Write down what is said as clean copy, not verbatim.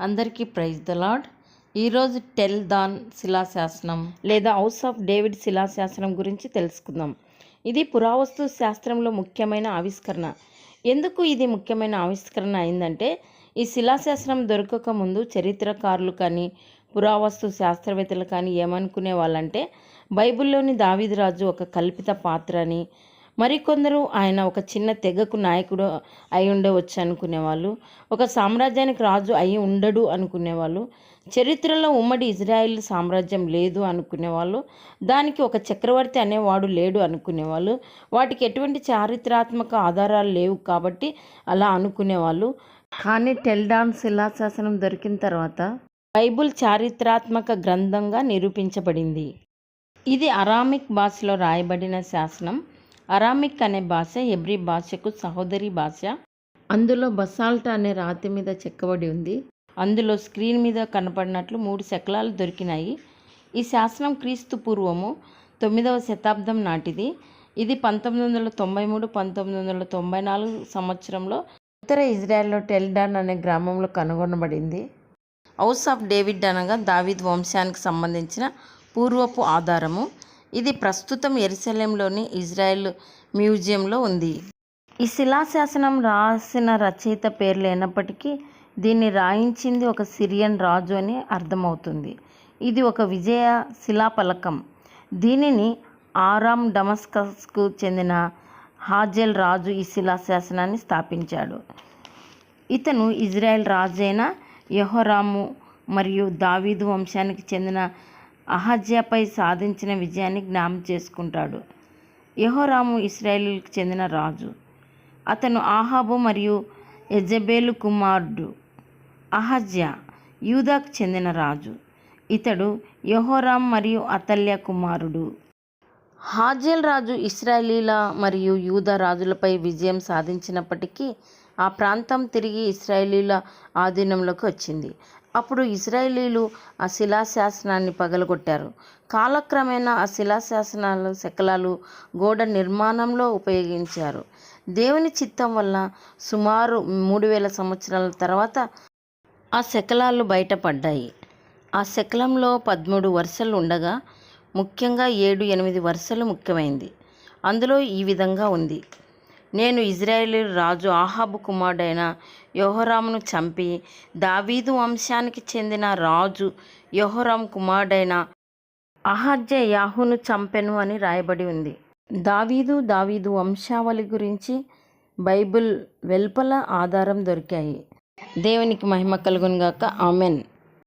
అందరికీ praise the lord. ఈరోజు tell దాన్ శిలాశాసనం లేదా హౌస్ ఆఫ్ డేవిడ్ శిలాశాసనం గురించి తెలుసుకుందాం. ఇది పురావస్తు శాస్త్రంలో ముఖ్యమైన ఆవిష్కరణ. ఎందుకు ఇది ముఖ్యమైన ఆవిష్కరణ అయిందంటే, ఈ శిలాశాసనం దొరకక ముందు చరిత్రకారులు కానీ పురావస్తు శాస్త్రవేత్తలు కానీ ఏమనుకునే వాళ్ళంటే, బైబిల్లోని దావీదు రాజు ఒక కల్పిత పాత్ర అని, మరికొందరు ఆయన ఒక చిన్న తెగకు నాయకుడు అయి ఉండవచ్చు అనుకునేవాళ్ళు. ఒక సామ్రాజ్యానికి రాజు అయి ఉండడు అనుకునేవాళ్ళు. చరిత్రలో ఉమ్మడి ఇజ్రాయిల్ సామ్రాజ్యం లేదు అనుకునేవాళ్ళు. దానికి ఒక చక్రవర్తి అనేవాడు లేడు అనుకునేవాళ్ళు. వాటికి ఎటువంటి చారిత్రాత్మక ఆధారాలు లేవు కాబట్టి అలా అనుకునేవాళ్ళు. కానీ టెల్ దాన్ శిలాశాసనం దొరికిన తర్వాత బైబిల్ చారిత్రాత్మక గ్రంథంగా నిరూపించబడింది. ఇది అరామిక్ భాషలో రాయబడిన శాసనం. అరామిక్ అనే భాష హెబ్రీ భాషకు సహోదరి భాష. అందులో బసాల్ట్ అనే రాతి మీద చెక్కబడి ఉంది. అందులో స్క్రీన్ మీద కనపడినట్లు 3 శకలాలు దొరికినాయి. ఈ శాసనం క్రీస్తు పూర్వము 9వ శతాబ్దం నాటిది. ఇది 1993-1994 సంవత్సరంలో ఉత్తర ఇజ్రాయెల్లో టెల్ దాన్ అనే గ్రామంలో కనుగొనబడింది. హౌస్ ఆఫ్ డేవిడ్ అనగా దావీదు వంశానికి సంబంధించిన పూర్వపు ఆధారము. ఇది ప్రస్తుతం యెరూషలేంలోని ఇజ్రాయెల్ మ్యూజియంలో ఉంది. ఈ శిలాశాసనం రాసిన రచయిత పేరు లేనప్పటికీ దీన్ని రాయించింది ఒక సిరియన్ రాజు అని అర్థమవుతుంది. ఇది ఒక విజయ శిలాఫలకం. దీనిని ఆరామ్ డమస్కస్కు చెందిన హాజెల్ రాజు ఈ శిలాశాసనాన్ని స్థాపించాడు. ఇతను ఇజ్రాయెల్ రాజైన యెహోరాము మరియు దావీదు వంశానికి చెందిన అహజ్యాపై సాధించిన విజయాన్ని జ్ఞాపకం చేసుకుంటాడు. యెహోరాము ఇశ్రాయేలుకు చెందిన రాజు. అతను ఆహాబు మరియు యెజెబెలు కుమారుడు. అహజ్యా యూదాకు చెందిన రాజు. ఇతడు యెహోరాము మరియు అతల్య కుమారుడు. హాజెల్ రాజు ఇశ్రాయేలీల మరియు యూదా రాజులపై విజయం సాధించినప్పటికీ ఆ ప్రాంతం తిరిగి ఇశ్రాయేలీల ఆధీనంలోకి వచ్చింది. అప్పుడు ఇశ్రాయేలీలు ఆ శిలాశాసనాన్ని పగలగొట్టారు. కాలక్రమేణా ఆ శకలాలు గోడ నిర్మాణంలో ఉపయోగించారు. దేవుని చిత్తం వల్ల సుమారు 3000 సంవత్సరాల తర్వాత ఆ శకలాలు బయటపడ్డాయి. ఆ శకలంలో 13 వరుసలు ఉండగా ముఖ్యంగా 7-8 వరుసలు ముఖ్యమైంది. అందులో ఈ విధంగా ఉంది: నేను ఇజ్రాయేలు రాజు ఆహాబు కుమారుడైన యెహోరామును చంపి దావీదు వంశానికి చెందిన రాజు యెహోరాము కుమారుడైన అహజ్యాహును చంపెను అని రాయబడి ఉంది. దావీదు వంశావళి గురించి బైబిల్ వెలుపల ఆధారం దొరికాయి. దేవునికి మహిమ కలుగును గాక. ఆమెన్.